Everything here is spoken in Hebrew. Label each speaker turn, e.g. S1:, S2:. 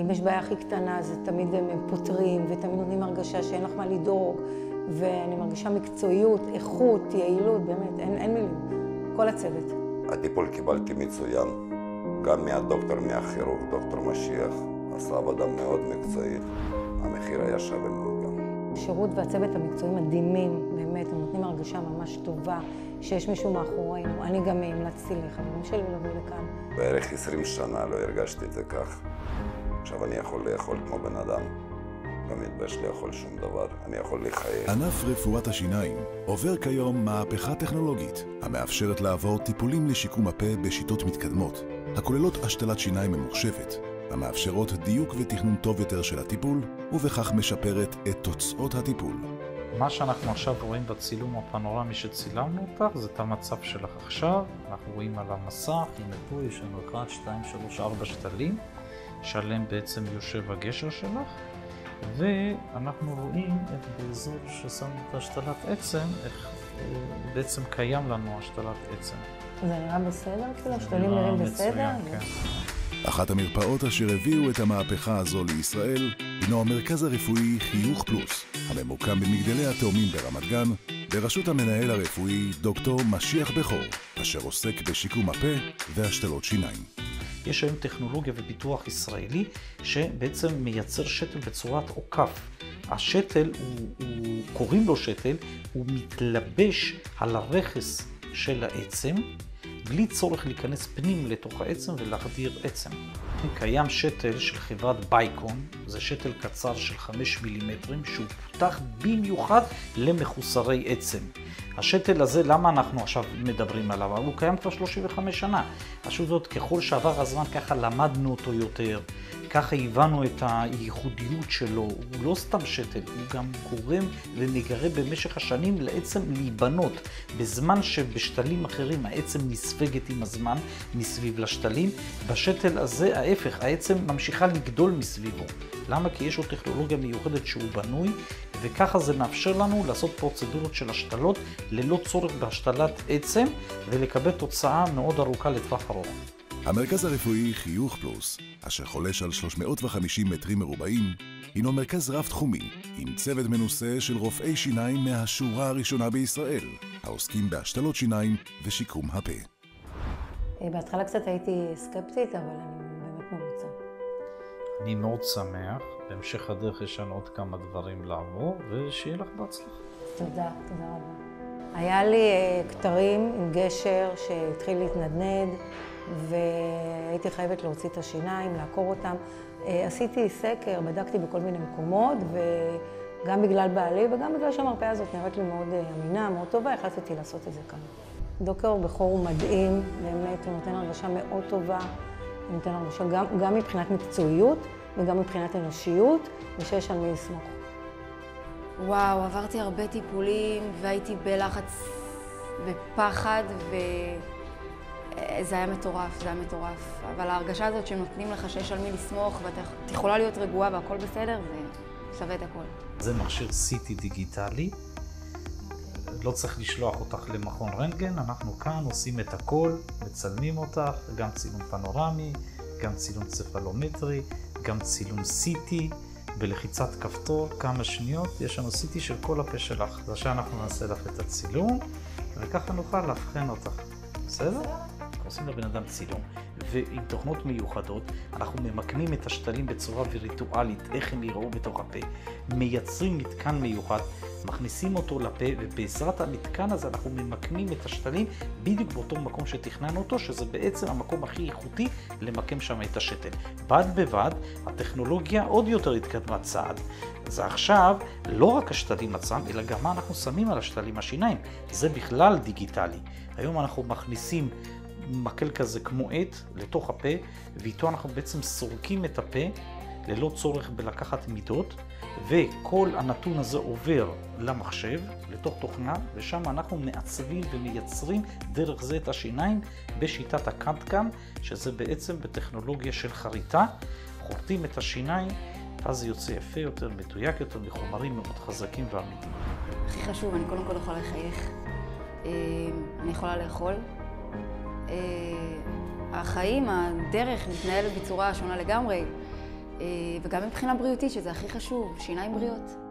S1: אם יש בעיה הכי קטנה, זה תמיד הם פותרים, ותמיד נותנים הרגשה שאין לך מה לדאוג, ואני מרגישה מקצועיות, איכות, יעילות, באמת, אין מילים. כל הצוות.
S2: הטיפול קיבלתי מצוין, גם מהדוקטור, מהכירורג, דוקטור משיח, עשה עבודה מאוד מקצועית, המחיר היה שווה מאוד גם.
S1: השירות והצוות המקצועי מדהימים, באמת, הם נותנים הרגשה ממש טובה, שיש מישהו מאחורינו. אני גם המלצתי לחברים שלי לבוא לכאן.
S2: בערך 20 שנה לא הרגשתי את זה כך. עכשיו אני יכול לאכול כמו בן אדם. לא מתבייש לאכול שום דבר, אני יכול לחייך.
S3: ענף רפואת השיניים עובר כיום מהפכה טכנולוגית, המאפשרת לעבור טיפולים לשיקום הפה בשיטות מתקדמות, הכוללות השתלת שיניים ממוחשבת, המאפשרות דיוק ותכנון טוב יותר של הטיפול, ובכך משפרת את תוצאות הטיפול.
S4: מה שאנחנו עכשיו רואים בצילום הפנורמי שצילמנו אותך, זה את המצב שלך עכשיו. אנחנו רואים על המסך, הנה פה יש לנו 1, 2, 3, 4 שתלים, שעליהם בעצם יושב הגשר שלך. ואנחנו רואים את באזור ששמנו את השתלת עצם, איך בעצם קיים לנו השתלת עצם.
S1: זה נראה בסדר? כאילו השתלים נראים בסדר?
S4: מצוין, כן.
S3: אחת המרפאות אשר הביאו את המהפכה הזו לישראל הינו המרכז הרפואי חיוך פלוס, הממוקם במגדלי התאומים ברמת גן, בראשות המנהל הרפואי דוקטור משיח בכור, אשר עוסק בשיקום הפה והשתלות שיניים.
S4: יש היום טכנולוגיה ופיתוח ישראלי שבעצם מייצר שתל בצורת עוקף. השתל, קוראים לו שתל, הוא מתלבש על הרכס של העצם, בלי צורך להיכנס פנים לתוך העצם ולהחדיר עצם. קיים שתל של חברת בייקון, זה שתל קצר של 5 מילימטרים, שהוא פותח במיוחד למחוסרי עצם. השתל הזה, למה אנחנו עכשיו מדברים עליו? הוא קיים כבר 35 שנה. פשוט זאת, ככל שעבר הזמן, ככה למדנו אותו יותר, ככה הבנו את הייחודיות שלו. הוא לא סתם שתל, הוא גם גורם ומגרה במשך השנים לעצם להיבנות. בזמן שבשתלים אחרים העצם נספגת עם הזמן מסביב לשתלים, בשתל הזה ההפך, העצם ממשיכה לגדול מסביבו. למה? כי יש לו טכנולוגיה מיוחדת שהוא בנוי, וככה זה מאפשר לנו לעשות פרוצדורות של השתלות ללא צורך בהשתלת עצם, ולקבל תוצאה מאוד ארוכה לטווח ארוך.
S3: המרכז הרפואי חיוך פלוס, אשר חולש על 350 מטרים מרובעים, הינו מרכז רב-תחומי, עם צוות מנוסה של רופאי שיניים מהשורה הראשונה בישראל, העוסקים בהשתלות שיניים ושיקום הפה.
S1: בהתחלה קצת הייתי סקפטית, אבל אני באמת מרוצה.
S4: אני מאוד שמח, בהמשך הדרך יש לנו עוד כמה דברים לעבור, ושיהיה לך בהצלחה.
S1: תודה, תודה רבה. היה לי כתרים עם גשר שהתחיל להתנדנד, והייתי חייבת להוציא את השיניים, לעקור אותם. עשיתי סקר, בדקתי בכל מיני מקומות, וגם בגלל בעלי וגם בגלל שהמרפאה הזאת נראית לי מאוד אמינה, מאוד טובה, החלטתי לעשות את זה כאן. דוקטור בכור הוא מדהים, באמת, הוא נותן הרגשה מאוד טובה, הוא נותן הרגשה גם מבחינת מקצועיות וגם מבחינת אנושיות, ושיש על מי לסמוך.
S5: וואו, עברתי הרבה טיפולים והייתי בלחץ ופחד זה היה מטורף, זה היה מטורף. אבל ההרגשה הזאת שנותנים לך שיש על מי לסמוך ואת יכולה להיות רגועה והכל בסדר, זה שווה את הכל.
S4: זה מכשיר CT דיגיטלי, לא צריך לשלוח אותך למכון רנטגן, אנחנו כאן עושים את הכל, מצלמים אותך, גם צילום פנורמי, גם צילום צפלומטרי, גם צילום CT, בלחיצת כפתור, כמה שניות, יש לנו CT של כל הפה שלך. אז עכשיו אנחנו נעשה לך את הצילום, וככה נוכל להבחן אותך. בסדר? עושים לבן אדם צילום, ועם תוכנות מיוחדות אנחנו ממקמים את השתלים בצורה וירטואלית, איך הם יראו בתוך הפה, מייצרים מתקן מיוחד, מכניסים אותו לפה, ובעזרת המתקן הזה אנחנו ממקמים את השתלים בדיוק באותו מקום שתכננו אותו, שזה בעצם המקום הכי איכותי למקם שם את השתל. בד בבד, הטכנולוגיה עוד יותר התקדמה צעד. זה עכשיו לא רק השתלים עצמם, אלא גם מה אנחנו שמים על השתלים השיניים. זה בכלל דיגיטלי. היום אנחנו מכניסים מקל כזה כמו עט לתוך הפה, ואיתו אנחנו בעצם סורקים את הפה ללא צורך בלקחת מידות, וכל הנתון הזה עובר למחשב, לתוך תוכנה, ושם אנחנו מעצבים ומייצרים דרך זה את השיניים בשיטת הקאט-קאם, שזה בעצם בטכנולוגיה של חריטה, חורטים את השיניים, אז זה יוצא יפה יותר, מדויק יותר, מחומרים מאוד חזקים ואמיתיים.
S5: הכי חשוב, אני קודם כל יכולה לחייך, אני יכולה לאכול. החיים, הדרך מתנהלת בצורה שונה לגמרי. וגם מבחינה בריאותית, שזה הכי חשוב, שיניים בריאות.